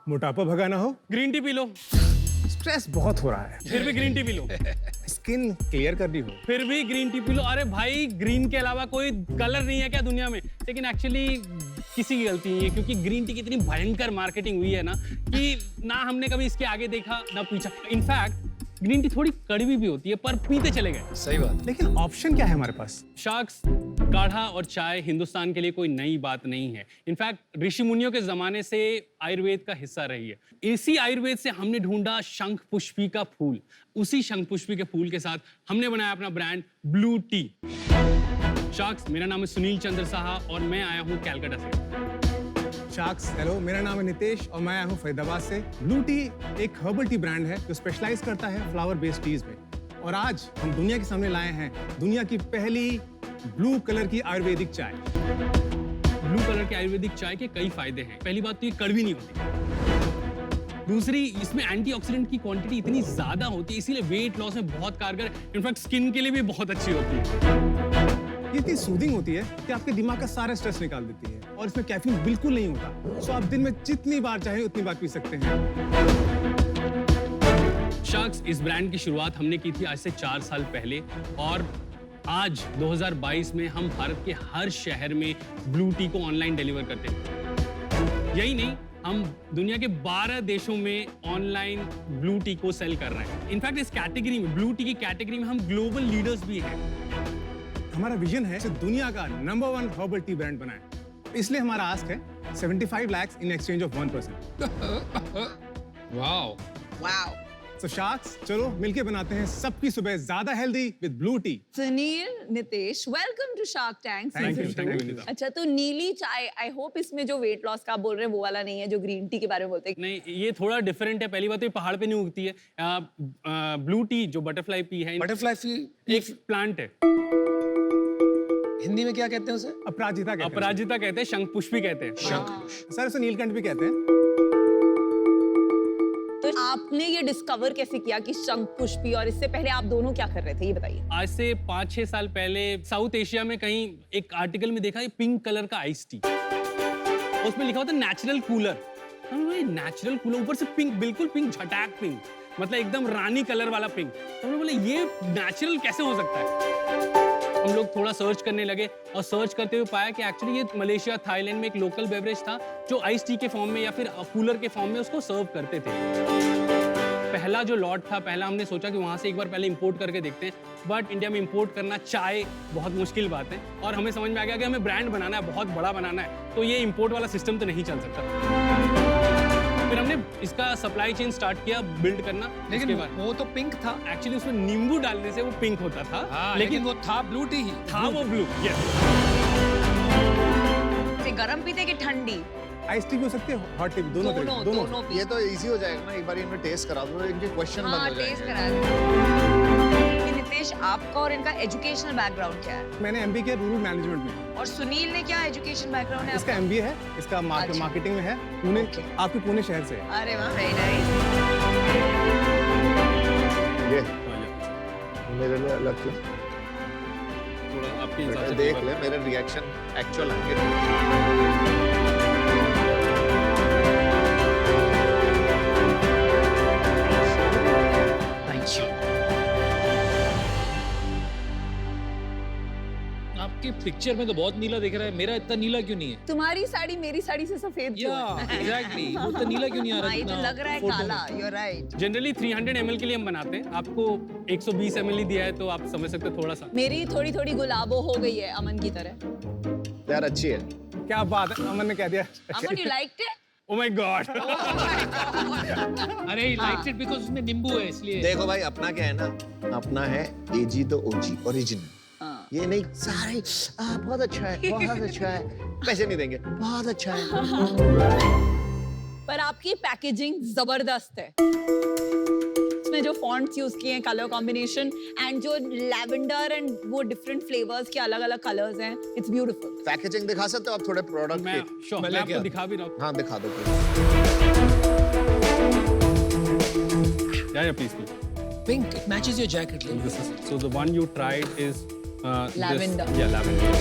मोटापा भगाना हो, green tea P low, stress बहुत हो रहा है, फिर भी green tea P low, skin clear करनी हो, फिर भी ग्रीन टी पी लो। अरे भाई, ग्रीन के अलावा कोई कलर नहीं है क्या दुनिया में? लेकिन एक्चुअली किसी की गलती नहीं है, क्योंकि ग्रीन टी की इतनी भयंकर मार्केटिंग हुई है ना कि ना हमने कभी इसके आगे देखा ना पीछा। इनफैक्ट ग्रीन टी थोड़ी कड़वी भी होती है, पर पीते चले गए। सही बात। लेकिन ऑप्शन क्या है हमारे पास? शार्क्स, काढ़ा और चाय हिंदुस्तान के लिए कोई नई बात नहीं है। इनफैक्ट ऋषि मुनियों के जमाने से आयुर्वेद का हिस्सा रही है। इसी आयुर्वेद से हमने ढूंढा शंख पुष्पी का फूल। उसी शंख पुष्पी के फूल के साथ हमने बनाया अपना ब्रांड ब्लू टी। शार्क्स, मेरा नाम है सुनील चंद्र साहा और मैं आया हूँ कैलकाटा से। शार्क्स, हेलो, मेरा नाम है नितेश और मैं आया हूँ फरीदाबाद से। ब्लू टी एक हर्बल टी ब्रांड है जो स्पेशलाइज करता है फ्लावर बेस्ड टीज में। और आज हम दुनिया के सामने लाए हैं दुनिया की पहली ब्लू कलर की आयुर्वेदिक चाय। ब्लू कलर के आयुर्वेदिक चाय के कई फायदे हैं। पहली बात तो ये कड़वी नहीं होती। दूसरी, इसमें एंटीऑक्सीडेंट की क्वांटिटी इतनी ज्यादा होती है, इसीलिए वेट लॉस में बहुत कारगर, इनफैक्ट स्किन के लिए भी बहुत अच्छी होती है। ये इतनी सूदिंग होती है कि आपके दिमाग का सारा स्ट्रेस निकाल देती है और इसमें कैफीन बिल्कुल नहीं होता। सो आप दिन में जितनी बार चाहे उतनी बार पी सकते हैं। शार्क्स, इस ब्रांड की शुरुआत हमने की थी आज से 4 साल पहले और आज 2022 में हम भारत के हर शहर में ब्लू टी को ऑनलाइन डिलीवर करते हैं। यही नहीं, हम दुनिया के 12 देशों में ऑनलाइन ब्लू टी को सेल कर रहे हैं। इनफैक्ट इस कैटेगरी में, ब्लू टी की कैटेगरी में हम ग्लोबल लीडर्स भी हैं। हमारा विजन है कि दुनिया का नंबर 1 हर्बल टी ब्रांड बनाएं। इसलिए हमारा आस्क है 75 lakhs in exchange of 1%। Wow. Wow. So sharks, चलो मिलके बनाते हैं सबकी सुबह ज्यादा healthy with blue T. Sunil, Nitesh, welcome to Shark Tank. Thank you, season thank you, 2. Vinita. अच्छा, तो नीली चाय, आई होप इसमें जो वेट लॉस का आप बोल रहे हैं वो वाला नहीं है जो ग्रीन टी के बारे में बोलते हैं। नहीं, ये थोड़ा डिफरेंट है। पहली बात तो ये पहाड़ पे नहीं उगती है। ब्लू टी जो बटरफ्लाई पी है, बटरफ्लाई फी एक प्लांट है। हिंदी में क्या कहते हैं उसे? अपराजिता कहते हैं। अपराजिता कहते हैं, शंख पुष्पी कहते हैं। सर इसे नीलकंठ भी कहते हैं। तो आपने ये डिस्कवर कैसे किया कि शंख पुष्पी, और इससे पहले आप दोनों क्या कर रहे थे ये बताइए। आज से 5-6 साल पहले साउथ एशिया में कहीं एक आर्टिकल में देखा, ये पिंक कलर का आइस टी, उसमें लिखा होता नेचुरल कूलर। हमने नेचुरल कूलर, ऊपर से पिंक, बिल्कुल पिंक, झटाक पिंक, मतलब एकदम रानी कलर वाला पिंक। तो हमने बोले ये नेचुरल कैसे हो सकता है? हम लोग थोड़ा सर्च करने लगे और सर्च करते हुए पाया कि एक्चुअली ये मलेशिया, थाईलैंड में एक लोकल बेवरेज था जो आइस टी के फॉर्म में या फिर कूलर के फॉर्म में उसको सर्व करते थे। पहला जो लॉट था, पहला हमने सोचा कि वहां से एक बार पहले इंपोर्ट करके देखते हैं, बट इंडिया में इंपोर्ट करना चाय बहुत मुश्किल बात है और हमें समझ में आ गया कि हमें ब्रांड बनाना है, बहुत बड़ा बनाना है, तो ये इंपोर्ट वाला सिस्टम तो नहीं चल सकता। फिर हमने इसका सप्लाई चेन स्टार्ट किया, बिल्ड करना। लेकिन इसके बाद वो तो पिंक था। एक्चुअली उसमें नींबू डालने से वो पिंक होता था। हाँ, लेकिन वो था ब्लू टी ही। था वो ब्लू। गरम पीते कि ठंडी? आइस टी भी हो सकती है, हॉट टी भी, दोनों दोनों तरह- दोनों ये तो इजी हो जाएगा ना, एक बार इनमें टेस्ट करा दो, इनके क्वेश्चन बंद हाँ, हो टेस्ट जाएंगे। करा दो। नितेश, आपका और इनका एजुकेशनल बैकग्राउंड क्या है? मैंने MBA किया रूरल मैनेजमेंट में। और सुनील ने क्या एजुकेशन बैकग्राउंड है इसका आपका? MBA है, इसका अच्छा। मार्केटिंग में है, पुणे, Okay. आपके पुणे शहर से है। अरे वाह, वेरी नाइस। ये मेरे लिए अलग थी, थोड़ा आपके हिसाब से देख ले मेरे रिएक्शन एक्चुअल आएंगे। आपकी पिक्चर में तो बहुत नीला दिख रहा है, मेरा इतना नीला क्यों नहीं है? तुम्हारी साड़ी मेरी साड़ी से सफेद क्यों है? एग्जैक्टली, वो तो नीला क्यों नहीं आ रहा? हाँ, ये तो इतना लग रहा है photo में? काला। You're right. जनरली 300 ml के लिए हम बनाते हैं। आपको 120 ml ही दिया है, तो आप समझ सकते हैं थोड़ा सा। मेरी थोड़ी थोड़ी गुलाबो हो गई है अमन की तरह। यार अच्छी है। क्या बात है, अमन ने कह दिया। अमन, you liked it? Oh my God! अरे लाइक इट बिकॉज़ उसमें नींबू है इसलिए। देखो भाई, अपना क्या है ना, अपना है AG तो OG ओरिजिनल। हाँ। ये नहीं सारे बहुत अच्छा है, बहुत अच्छा है, पैसे नहीं देंगे, बहुत अच्छा है। पर आपकी पैकेजिंग जबरदस्त है। इसमें जो फॉन्ट्स यूज किए हैं, कलर कॉम्बिनेशन एंड जो लैवेंडर एंड वो डिफरेंट फ्लेवर्स के अलग अलग कलर्स हैं, इट्स ब्यूटीफुल। पैकेजिंग दिखा सकते हो आप थोड़े प्रोडक्ट मैं के? sure, मैं आपको दिखा भी रहा हूँ। हाँ दिखा दो। Yeah, please. Pink, it matches your jacket. This is, so the one you tried is Lavender. This, yeah, lavender.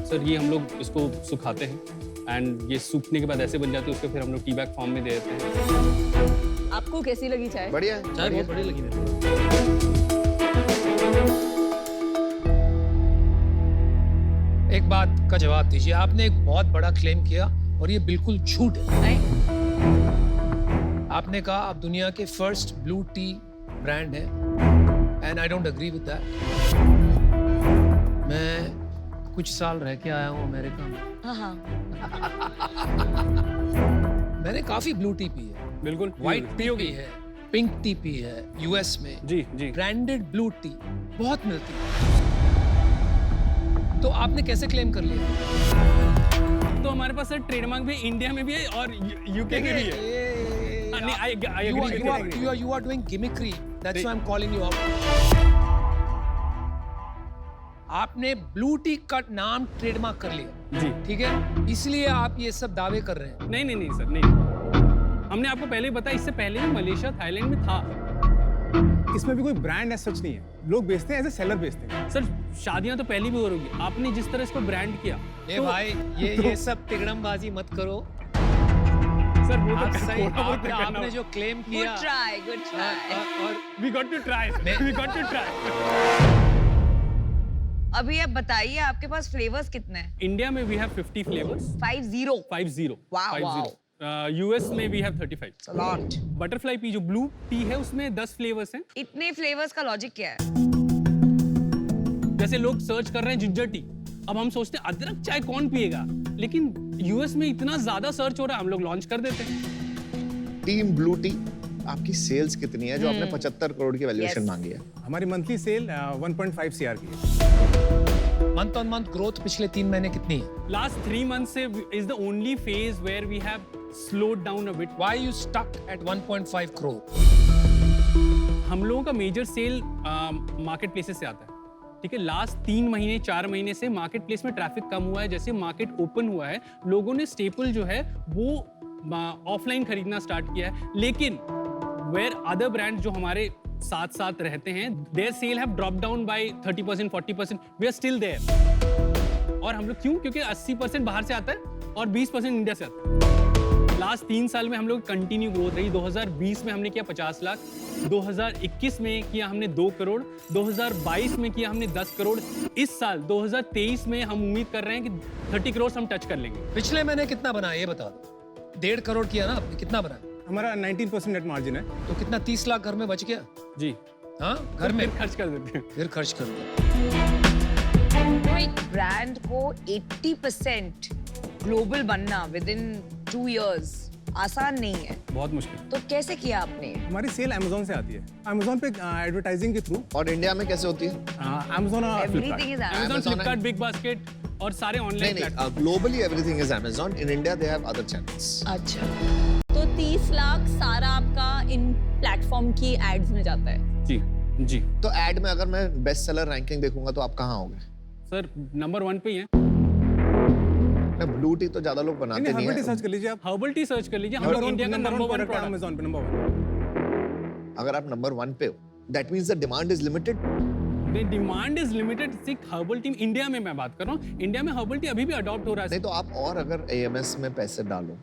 So sir ये हम लोग इसको सुखाते हैं एंड ये सूखने के बाद ऐसे बन जाते हैं, उसको फिर हम लोग टी बैग फॉर्म में दे देते हैं। आपको कैसी लगी चाय? बढ़िया है, चाय बढ़िया बहुत बढ़िया लगी मेरे एक बात का जवाब दीजिए। आपने एक बहुत बड़ा क्लेम किया और ये बिल्कुल झूठ है। नहीं? आपने कहा आप दुनिया के फर्स्ट ब्लू टी ब्रांड है and I don't agree with that. मैं कुछ साल रह के आया हूँ अमेरिका में। हाँ। मैंने काफी ब्लू टी पी है, बिल्कुल व्हाइट टी पी है, पिंक टी पी है यूएस में। जी जी। ब्रांडेड ब्लू टी बहुत मिलती है, तो आपने कैसे क्लेम कर लिया? तो हमारे पास सर ट्रेडमार्क भी इंडिया में भी है और यूके में भी है। नहीं, I agree with you. You are doing gimmickry. That's why I'm calling you out. आपने ब्लू टी का नाम ट्रेडमार्क कर लिया, जी। ठीक है? इसलिए आप ये सब दावे कर रहे हैं। नहीं सर, नहीं। हमने आपको पहले ही बताया, इससे पहले भी मलेशिया थाईलैंड में था। इसमें भी कोई ब्रांड ऐसा सच नहीं है, लोग बेचते हैं, एज ए सेलर बेचते हैं। सर शादियां तो पहले भी हो रही होगी, आपने जिस तरह इसको ब्रांड किया ये भाई ये सब तिगड़मबाजी मत करो। सर वो आप तो सही, थोड़ा बहुत तो करना आपने जो क्लेम Good किया try, good try. और we got to try, we got to try. अभी आप बताइए आपके पास फ्लेवर्स कितने हैं? इंडिया में we have 50 flavors, 50. 50. Wow, 50. wow. US में we have 35. It's a lot. Butterfly P जो ब्लू टी है उसमें 10 फ्लेवर्स हैं। इतने फ्लेवर्स का लॉजिक क्या है? जैसे लोग सर्च कर रहे हैं जिंजर टी, अब हम सोचते हैं अदरक चाय कौन पिएगा, लेकिन यूएस में इतना ज्यादा सर्च हो रहा है, हम लोग लॉन्च कर देते हैं। टीम ब्लू टी, आपकी सेल्स कितनी है जो आपने 75 करोड़ की वैल्यूएशन Yes. मांगी है? हमारी मंथली सेल 1.5 CR की है। मंथ ऑन मंथ ग्रोथ पिछले 3 महीने कितनी है? लास्ट 3 मंथ से is the only phase where we have slowed down a bit. Why you stuck at 1.5 crore? हम लोगों का मेजर सेल मार्केट प्लेसेस से आता है, ठीक है। लास्ट 3 महीने 4 महीने से मार्केट प्लेस में ट्रैफिक कम हुआ है। जैसे मार्केट ओपन हुआ है, लोगों ने स्टेपल जो है वो ऑफलाइन खरीदना स्टार्ट किया है, लेकिन वेयर अदर ब्रांड जो हमारे साथ साथ रहते हैं, their sale have drop down by 30% 40%, we are still there. और हम लोग क्यों? क्योंकि 80% बाहर से आता है और 20% इंडिया से आता है। लास्ट 3 साल में हम लोग कंटिन्यू ग्रोथ रही। 2020 में हमने किया 50 लाख, 2021 में किया हमने 2 करोड़, 2022 में किया हमने 10 करोड़। इस साल 2023 में हम उम्मीद कर रहे हैं कि 30 करोड़ हम टच कर लेंगे। पिछले महीने कितना बना ये बता दो। 1.5 करोड़ किया ना आपने, कितना बना? हमारा 19% नेट मार्जिन है। तो कितना 30 लाख घर में बच गया? जी, हाँ घर में फिर खर्च कर देते हैं। फिर खर्च कर दो। तो एक ब्रांड को 80% ग्लोबल बनना विद इन 2 years आसान नहीं है, बहुत मुश्किल। तो कैसे किया आपने? हमारी सेल अमेजोन से आती है, अमेजोन पे एडवर्टाइजिंग के थ्रू। और इंडिया में कैसे होती है? अमेजोन और everything is Amazon, Amazon Flipkart, big basket और सारे नहीं ऑनलाइन नहीं, platform. Globally everything is Amazon, in India they have other channels. अच्छा, तो 30 लाख सारा आपका इन प्लेटफॉर्म की एड्स में जाता है। जी जी तो एड में अगर मैं बेस्ट सेलर रैंकिंग देखूंगा तो आप कहाँ होंगे? सर, नंबर 1 पे ही है। ब्लू टी तो ज्यादा लोग बनाते नहीं हर्बल टी है। सर्च कर लीजिए आप। हर्बल टी सर्च कर लीजिए, हम लोग इंडिया का नंबर 1 प्रोडक्ट है प्रोडक्ट। अमेजोन पे, नंबर 1। अगर आप नंबर 1 पे हो, that means the demand is limited. Demand is limited. सिर्फ हर्बल टी इंडिया में मैं बात कर रहा हूँ, इंडिया में हर्बल टी अभी भी अडॉप्ट हो रहा नहीं है। तो आप और अगर एएमएस में पैसे डालो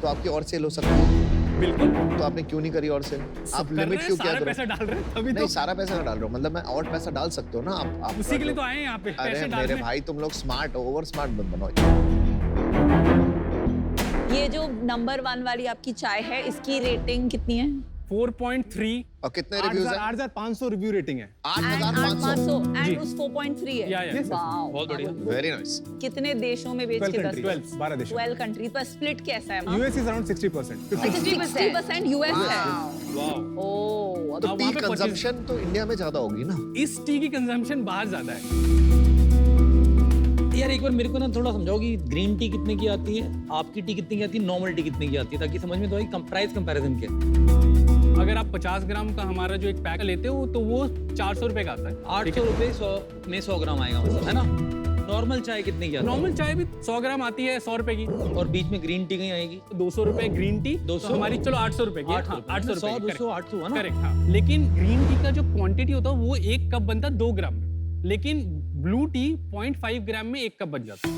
तो आपकी और सेल हो सकती है। बिल्कुल तो आपने क्यों नहीं करी और सेल? आप कर लिमिट रहे हैं, क्यों क्या सारा करो? पैसा डाल रहे हैं तभी नहीं तो। सारा पैसा ना डाल रहे हो, मतलब मैं और पैसा डाल सकते हो ना आप उसी के लिए तो आए हैं यहाँ पे, अरे पैसे मेरे डालने। भाई तुम लोग स्मार्ट ओवर स्मार्ट मत बनो। ये जो नंबर 1 वाली आपकी चाय है, इसकी रेटिंग कितनी है? 4.3। और कितने रिव्यूज हैं? 8,500 रिव्यू रेटिंग है। 8,500। जी। एंड उस 4.3 है। या, या। Yes, yes. Wow, बहुत बढ़िया। Very nice. कितने देशों में बेच 12 के 10 countries, 12 देशों। 12 कंट्री पर स्प्लिट कैसा है? US is around 60%। 60% यूएस है। वाह। ओह, तो अब टी वहाँ पे कंजम्पशन तो इंडिया में ज्यादा होगी ना? इस टी की कंजम्पशन बाहर ज्यादा है। यार एक बार मेरे को ना थोड़ा समझाओ कि ग्रीन टी कितने की आती है, आपकी टी कितने की आती है, नॉर्मल टी कितने की आती है, ताकि समझ में तो आए प्राइस कंपैरिजन के। अगर आप 50 ग्राम का हमारा जो एक पैक लेते हो तो वो 400 रुपए का आता है। 800 रुपए 100 में 100 ग्राम आएगा, मतलब है ना। नॉर्मल चाय कितने की आती है? नॉर्मल चाय भी 100 ग्राम आती है 100 रुपए की। और बीच में ग्रीन टी कहीं आएगी 200 रुपए ग्रीन टी, 200? तो हमारी चलो 800 रुपए की। 800 800 100 रुपए 200 800 है ना। करेक्ट, हाँ। लेकिन ग्रीन टी का जो क्वांटिटी होता है वो 1 कप बनता है 2 ग्राम में, लेकिन ब्लू टी 0.5 ग्राम में 1 कप बन जाता है।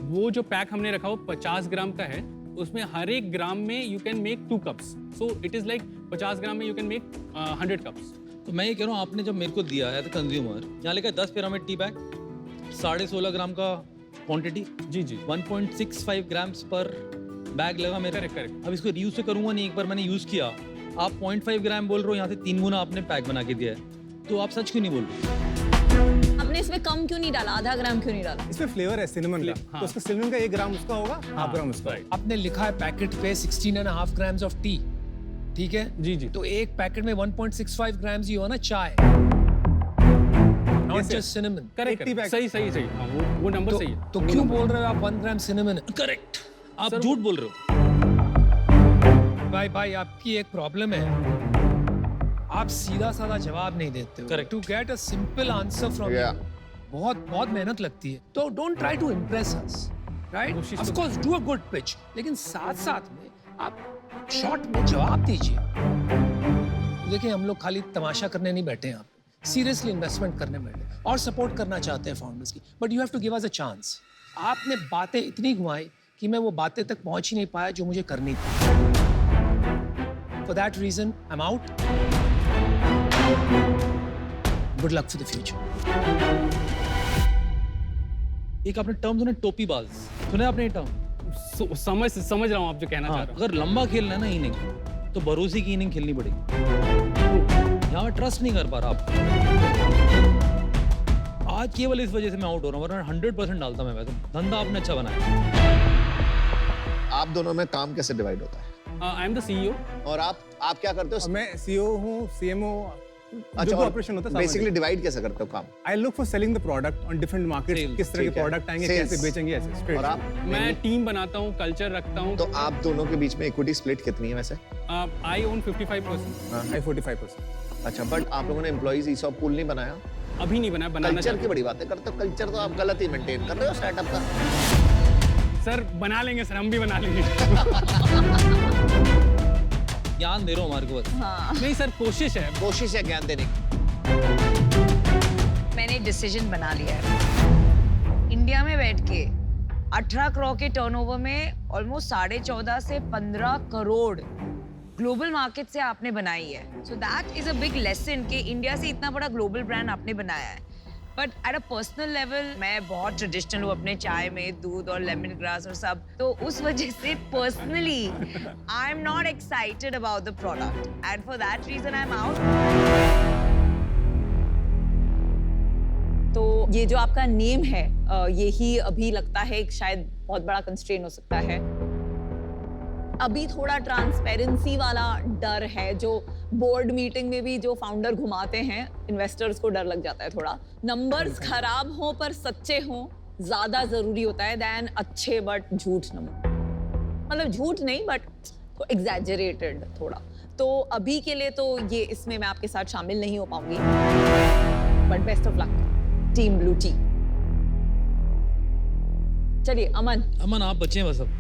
वो जो पैक हमने रखा वो 50 ग्राम का है, उसमें हर एक ग्राम में you can make 2 cups, so it is like 50 ग्राम में यू कैन मेक 100 कप्स। तो मैं ये कह रहा हूँ, आपने जब मेरे को दिया है कंज्यूमर, यहाँ लिखा है 10 पिरामिड टी बैग, 16.5 ग्राम का क्वांटिटी, जी जी 1.65 ग्राम्स पर बैग लगा मेरा। करेक्ट। अब इसको यूज से करूंगा नहीं, एक बार मैंने यूज किया, आप 0.5 ग्राम बोल रहे हो, यहाँ से 3 गुना आपने पैक बना के दिया है, तो आप सच क्यों नहीं बोल रहे? आपने इसमें कम क्यों नहीं डाला, आधा ग्राम क्यों नहीं डाला? इसमें फ्लेवर है सिनेमन का, हाँ। तो उसका सिनेमन का 1 ग्राम उसका होगा, हाफ ग्राम उसका होगा। आपने लिखा है पैकेट पे 16.5 ग्राम्स ऑफ टी, ठीक है? जी जी। तो एक पैकेट में 1.65 ग्राम्स ही हो ना चाय, नॉट जस्ट सिनेमन। करेक्ट, 80 सही सही सही, हाँ, वो नंबर सही है। तो क्यों बोल रहे हो आप 1 ग्राम सिनेमन? करेक्ट, आप झूठ बोल रहे हो। भाई आपकी एक प्रॉब्लम है, आप सीधा साधा जवाब नहीं देते हो। Correct. To get a simple answer from Yeah. बहुत मेहनत लगती है, तो don't try to impress us, right? कोशिश ऑफ तो- course do a good pitch, लेकिन साथ साथ में आप शॉर्ट में जवाब दीजिए। देखिए, हम लोग खाली तमाशा करने नहीं बैठे हैं, आप सीरियसली इन्वेस्टमेंट करने बैठे हैं और सपोर्ट करना चाहते हैं फाउंडर्स की, but you have to give us a chance. आपने बातें इतनी घुमाई कि मैं वो बातें तक पहुंच ही नहीं पाया जो मुझे करनी थी। For that reason, I'm out. Good luck for the future. एक आपने टर्म सुना, टोपी बाज, सुना आपने ये टर्म? समझ रहा हूँ आप जो कहना चाह हाँ, रहे हो। अगर लंबा खेलना है ना इनिंग, तो भरोसे की इनिंग खेलनी पड़ेगी। यहाँ मैं ट्रस्ट नहीं कर पा रहा आपको। आज केवल इस वजह से मैं आउट हो रहा हूँ, वरना 100% डालता मैं वैसे। धंधा आपने अच्छा बनाया। आप दोनों में काम कैसे डिवाइड होता है? I am the CEO. और आप क्या करते हो? और मैं सीईओ हूँ, सीएमओ, जो और ऑपरेशन होता है बेसिकली डिवाइड कैसे करते हो काम? I look for selling the product on different markets, Sales, किस तरह के ठीक है। प्रोडक्ट आएंगे, Sales. कैसे बेचेंगे, ऐसे straight. और आप? मैं टीम बनाता हूँ, कल्चर रखता हूँ। तो आप दोनों के बीच में इक्विटी स्प्लिट कितनी है वैसे? आई ओन 55%। I 45%. अच्छा, बट आप लोगों ने एम्प्लॉइज ईसॉप पूल नहीं बनाया? अभी नहीं बनाया, बनाना कल्चर की चाहता बड़ी बातें करते हो। कल्चर तो आप गलत ही मेंटेन कर रहे हो सेटअप का। हूँ। सर बना लेंगे सर, हम भी बना लेंगे। ज्ञान दे रहा हूँ हमारे को बस। नहीं सर, कोशिश है। कोशिश है ज्ञान देने की। मैंने डिसीजन बना लिया है। इंडिया में बैठ के 18 करोड़ के टर्नओवर में ऑलमोस्ट 14.5 से 15 करोड़ ग्लोबल मार्केट से आपने बनाई है। So that is a big lesson कि इंडिया से इतना बड़ा ग्लोबल ब्रांड आपने बनाया है। But at a personal level मैं बहुत ट्रेडिशनल हूँ अपने चाय में, दूध और लेमन ग्रास और सब, तो उस वजह से personally I am not excited about the product and for that reason I am out. तो ये जो आपका नेम है, यही अभी लगता है एक शायद बहुत बड़ा कंस्ट्रेन हो सकता है। अभी थोड़ा ट्रांसपेरेंसी वाला डर है, जो बोर्ड मीटिंग में भी जो फाउंडर घुमाते हैं, इन्वेस्टर्स को डर लग जाता है थोड़ा। नंबर्स खराब हो पर सच्चे हो ज्यादा जरूरी होता है देन अच्छे बट झूठ नंबर। मतलब झूठ नहीं बट एग्जैजरेटेड थोड़ा। तो अभी के लिए तो ये इसमें मैं आपके साथ शामिल नहीं हो पाऊंगी, but best of luck team blue T. चलिए अमन आप बचे बस अब।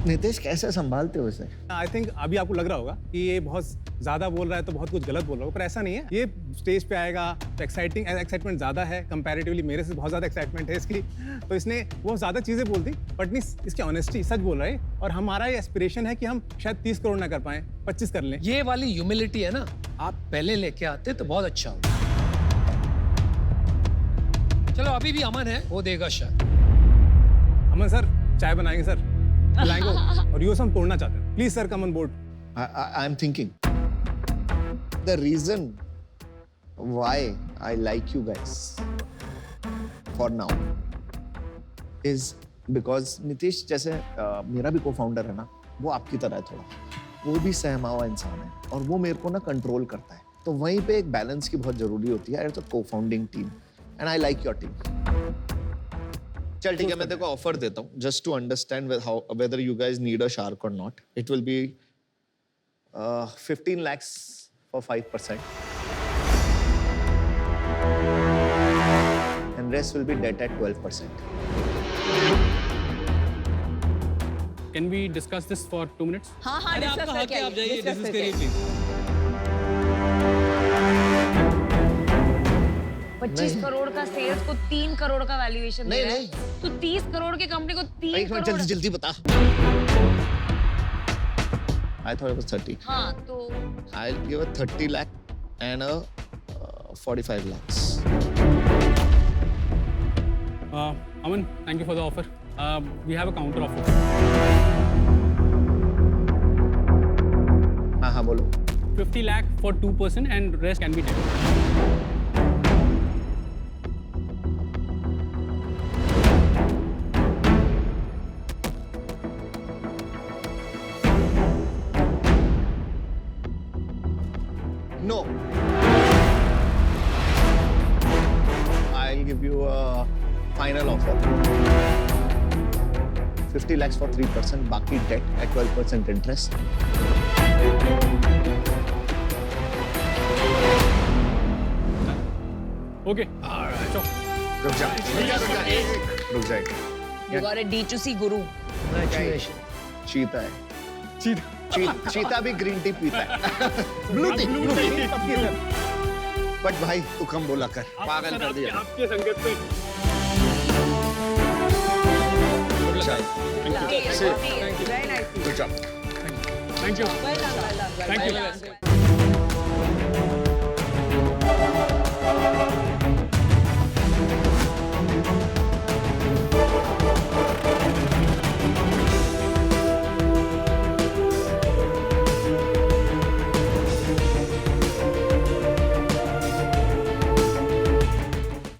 नितेश कैसे संभालते हो इसे? आई थिंक अभी आपको लग रहा होगा कि ये बहुत ज्यादा बोल रहा है तो बहुत कुछ गलत बोल रहा होगा, पर ऐसा नहीं है। ये स्टेज पे आएगा तो एक्साइटमेंट ज्यादा है कंपैरेटिवली, मेरे से बहुत ज्यादा एक्साइटमेंट है इसकी। तो इसने वो ज्यादा चीजें बोल दी, बट नहीं, इसकी ऑनेस्टी सच बोल रहा है। और हमारा ये एस्पिरेशन है कि हम शायद 30 करोड़ ना कर पाए, 25 कर लें। ये वाली ह्यूमिलिटी है ना, आप पहले लेके आते तो बहुत अच्छा होता। चलो अभी भी अमन है, वो देगा शायद। अमन सर चाय बनाएंगे सर, लाएंगे, और यूएस हम तोड़ना चाहते हैं। Please sir come on board. I am thinking the reason why I like you guys for now is because Nitish जैसे मेरा भी को-फाउंडर है ना, वो आपकी तरह है थोड़ा, वो भी सहमा हुआ इंसान है और वो मेरे को ना कंट्रोल करता है। तो वहीं पे एक बैलेंस की बहुत जरूरी होती है as a co-founding team and I like your team. चल ठीक है, मैं तेरे को ऑफर देता हूँ just to understand whether you guys need a shark or not. It will be 15 lakhs for 5%. And rest will be debt at 12%. Can we discuss this for 2 minutes? हाँ हाँ अरे discuss आपका हक करके है, आप आइए, जाइए discuss डिस्कस करके करिए आइए। प्लीज। 25 नहीं। करोड़ का सेल्स को 3 करोड़ का वैल्यूएशन दे नहीं, रहा है नहीं। तो 30 करोड़ की कंपनी को 3 एक मिनट करोड़ जल्दी जल्दी बता I thought it was 30. हाँ तो I'll give a 30 lakh and a 45 lakhs. Aman, thank you for the offer. We have a counter offer. हाँ बोलो 50 lakh for 2% and rest can be debt. No. I'll give you a final offer. 50 lakhs for 3%, baki debt at 12% interest. Okay. All right. So, रुक जा रुक जा you got a D2C guru. Congratulations. चीता है cheat. चीता भी green tea पीता है ब्लू टी बट भाई तू कम बोला कर पागल कर दिया आपके संगत पे Lovely, Sit. lovely. Very nice. Good job. Thank you. Well done, well done, well Thank you. done.